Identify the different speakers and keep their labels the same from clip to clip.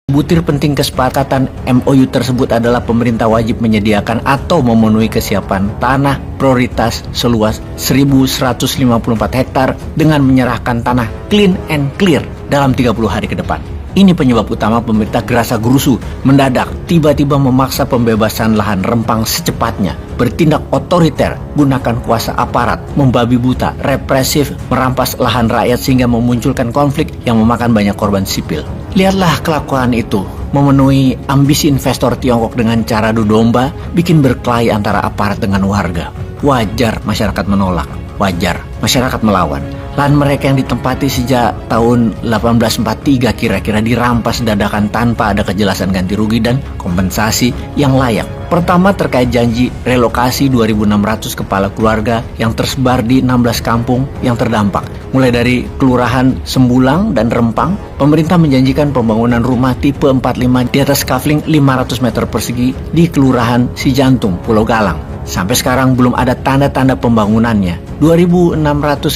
Speaker 1: Butir penting kesepakatan MOU tersebut adalah pemerintah wajib menyediakan atau memenuhi kesiapan tanah prioritas seluas 1.154 hektar dengan menyerahkan tanah clean and clear dalam 30 hari ke depan. Ini penyebab utama pemerintah gerasa gerusu mendadak tiba-tiba memaksa pembebasan lahan Rempang secepatnya, bertindak otoriter, gunakan kuasa aparat, membabi buta, represif, merampas lahan rakyat sehingga memunculkan konflik yang memakan banyak korban sipil. Lihatlah kelakuan itu, memenuhi ambisi investor Tiongkok dengan cara adu domba, bikin berkelahi antara aparat dengan warga. Wajar masyarakat menolak, wajar masyarakat melawan. Lahan mereka yang ditempati sejak tahun 1843 kira-kira dirampas dadakan tanpa ada kejelasan ganti rugi dan kompensasi yang layak. Pertama terkait janji relokasi 2.600 kepala keluarga yang tersebar di 16 kampung yang terdampak. Mulai dari Kelurahan Sembulang dan Rempang, pemerintah menjanjikan pembangunan rumah tipe 45 di atas kafling 500 meter persegi di Kelurahan Sijantung, Pulau Galang. Sampai sekarang belum ada tanda-tanda pembangunannya. 2.600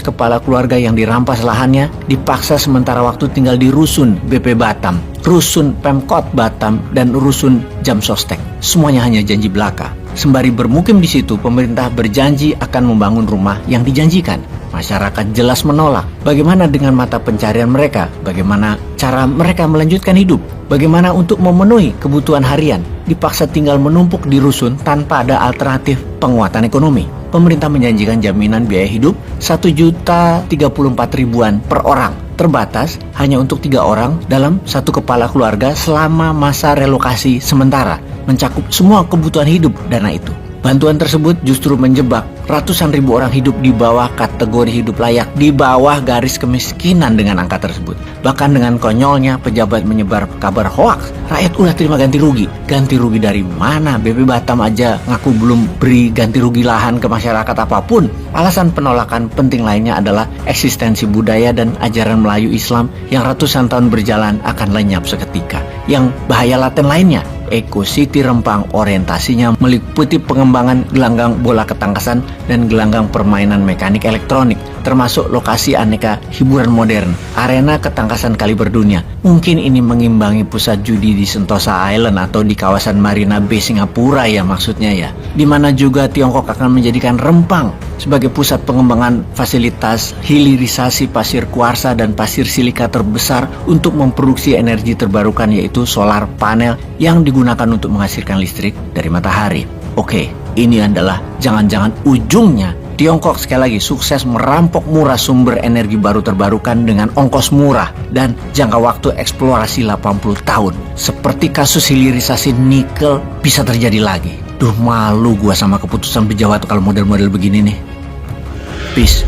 Speaker 1: kepala keluarga yang dirampas lahannya dipaksa sementara waktu tinggal di Rusun BP Batam, Rusun Pemkot Batam, dan Rusun Jamsostek. Semuanya hanya janji belaka. Sembari bermukim di situ, pemerintah berjanji akan membangun rumah yang dijanjikan. Masyarakat jelas menolak. Bagaimana dengan mata pencarian mereka? Bagaimana cara mereka melanjutkan hidup? Bagaimana untuk memenuhi kebutuhan harian? Dipaksa tinggal menumpuk di rusun tanpa ada alternatif penguatan ekonomi. Pemerintah menjanjikan jaminan biaya hidup 1.034.000-an per orang. Terbatas hanya untuk 3 orang dalam satu kepala keluarga selama masa relokasi sementara. Mencakup semua kebutuhan hidup dana itu. Bantuan tersebut justru menjebak ratusan ribu orang hidup di bawah kategori hidup layak, di bawah garis kemiskinan dengan angka tersebut. Bahkan dengan konyolnya pejabat menyebar kabar hoaks, rakyat udah terima ganti rugi. Ganti rugi dari mana? BP Batam aja ngaku belum beri ganti rugi lahan ke masyarakat apapun. Alasan penolakan penting lainnya adalah eksistensi budaya dan ajaran Melayu Islam yang ratusan tahun berjalan akan lenyap seketika. Yang bahaya laten lainnya, Eco City Rempang orientasinya meliputi pengembangan gelanggang bola ketangkasan dan gelanggang permainan mekanik elektronik, termasuk lokasi aneka hiburan modern, arena ketangkasan kaliber dunia. Mungkin ini mengimbangi pusat judi di Sentosa Island atau di kawasan Marina Bay Singapura ya maksudnya ya. Di mana juga Tiongkok akan menjadikan Rempang sebagai pusat pengembangan fasilitas hilirisasi pasir kuarsa dan pasir silika terbesar untuk memproduksi energi terbarukan, yaitu solar panel yang digunakan untuk menghasilkan listrik dari matahari. Oke, ini adalah jangan-jangan ujungnya Tiongkok sekali lagi sukses merampok murah sumber energi baru terbarukan dengan ongkos murah dan jangka waktu eksplorasi 80 tahun. Seperti kasus hilirisasi nikel bisa terjadi lagi. Duh, malu gua sama keputusan pejabat kalau model-model begini nih. Peace.